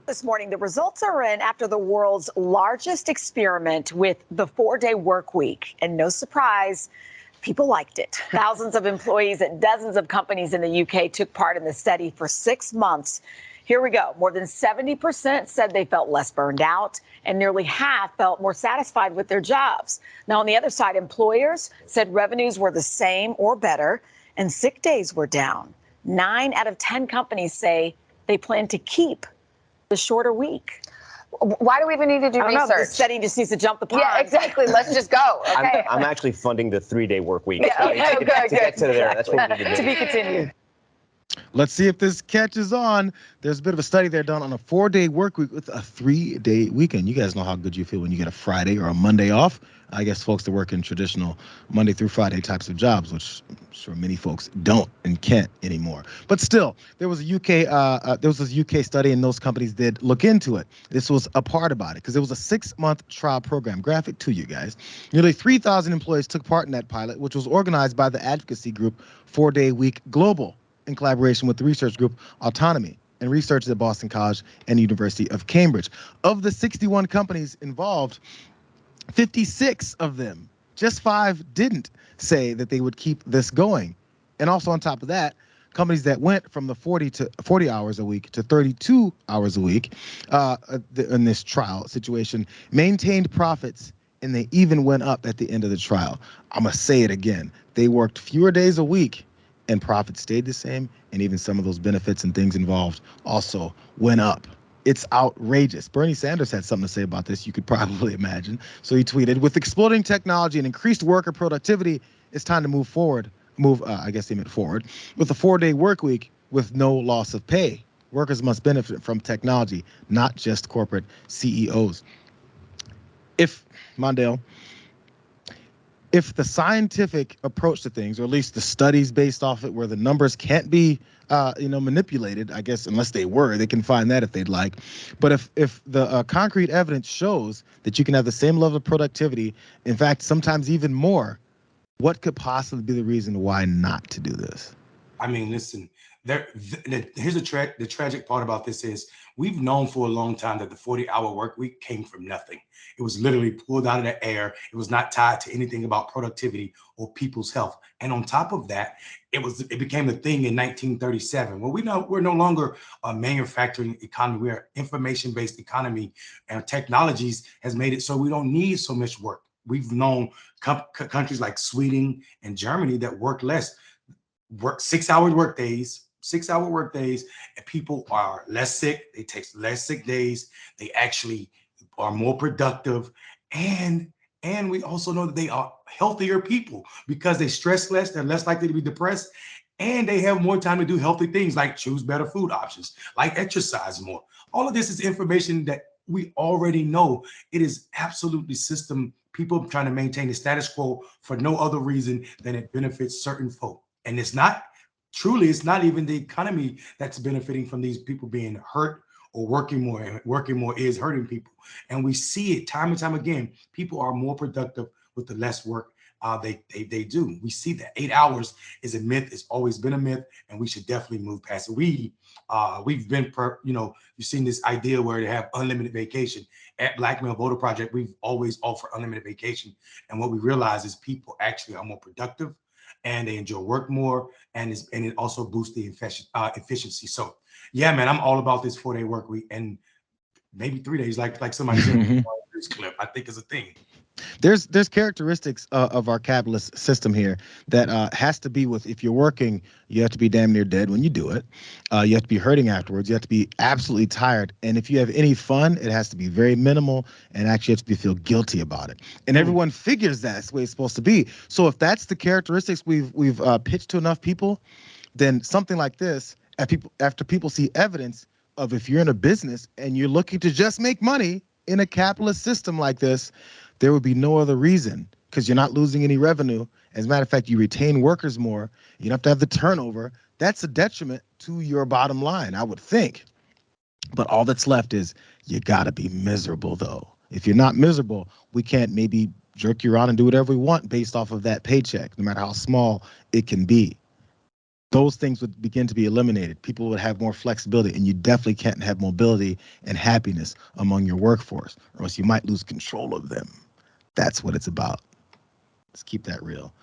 This morning, the results are in after the world's largest experiment with the 4-day work week. And no surprise, people liked it. Thousands of employees at dozens of companies in the UK took part in the study for 6 months. Here we go. More than 70% said they felt less burned out, and nearly half felt more satisfied with their jobs. Now, on the other side, employers said revenues were the same or better, and sick days were down. 9 out of 10 companies say they plan to keep the shorter week. Why do we even need to do research? The study just needs to jump the pond. Yeah, exactly. Let's just go. Okay. I'm actually funding the 3-day work week. Yeah, okay, to get to there, that's what we need to do. To be continued. Let's see if this catches on. There's a bit of a study there done on a 4-day work week with a 3-day weekend. You guys know how good you feel when you get a Friday or a Monday off. I guess folks that work in traditional Monday through Friday types of jobs, which I'm sure many folks don't and can't anymore. But still, there was a UK study, and those companies did look into it. This was a part about it because it was a 6-month trial program. Graphic to you guys. Nearly 3,000 employees took part in that pilot, which was organized by the advocacy group 4-Day Week Global, in collaboration with the research group Autonomy and researchers at Boston College and University of Cambridge. Of the 61 companies involved, 56 of them, just 5 didn't say that they would keep this going. And also on top of that, companies that went from the 40 hours a week to 32 hours a week in this trial situation maintained profits, and they even went up at the end of the trial. I'm going to say it again. They worked fewer days a week, and profits stayed the same, and even some of those benefits and things involved also went up. It's outrageous. Bernie Sanders had something to say about this, you could probably imagine. So he tweeted, "With exploding technology and increased worker productivity, it's time to move forward. I guess he meant forward. With a 4-day work week with no loss of pay. Workers must benefit from technology, not just corporate CEOs." If the scientific approach to things, or at least the studies based off it, where the numbers can't be, manipulated, I guess, unless they were, they can find that if they'd like. But if the concrete evidence shows that you can have the same level of productivity, in fact, sometimes even more, what could possibly be the reason why not to do this? I mean, listen, here's the tragic part about this is we've known for a long time that the 40-hour work week came from nothing. It was literally pulled out of the air. It was not tied to anything about productivity or people's health. And on top of that, it became a thing in 1937. Well, we're no longer a manufacturing economy. We're an information-based economy, and technologies has made it so we don't need so much work. We've known countries like Sweden and Germany that work less. Work 6-hour work days, and people are less sick. They take less sick days. They actually are more productive. And we also know that they are healthier people because they stress less. They're less likely to be depressed. And they have more time to do healthy things like choose better food options, like exercise more. All of this is information that we already know. It is absolutely people trying to maintain the status quo for no other reason than it benefits certain folk. And it's not even the economy that's benefiting from these people being hurt or working more. And working more is hurting people. And we see it time and time again. People are more productive with the less work they do. We see that 8 hours is a myth. It's always been a myth, and we should definitely move past it. We've been, you've seen this idea where they have unlimited vacation. At Black Male Voter Project, we've always offered unlimited vacation. And what we realize is people actually are more productive, and they enjoy work more, and it also boosts the efficiency. So yeah, man, I'm all about this 4-day work week, and maybe 3 days, like somebody said in this clip, I think is a thing. There's characteristics of our capitalist system here that has to be with, if you're working, you have to be damn near dead when you do it. You have to be hurting afterwards. You have to be absolutely tired. And if you have any fun, it has to be very minimal, and actually you have to feel guilty about it. And everyone figures that's the way it's supposed to be. So if that's the characteristics we've pitched to enough people, then something like this, after people see evidence of, if you're in a business and you're looking to just make money in a capitalist system like this, there would be no other reason, because you're not losing any revenue. As a matter of fact, you retain workers more. You don't have to have the turnover. That's a detriment to your bottom line, I would think. But all that's left is you got to be miserable, though. If you're not miserable, we can't maybe jerk you around and do whatever we want based off of that paycheck, no matter how small it can be. those things would begin to be eliminated. People would have more flexibility, and you definitely can't have mobility and happiness among your workforce, or else you might lose control of them. That's what it's about. Let's keep that real.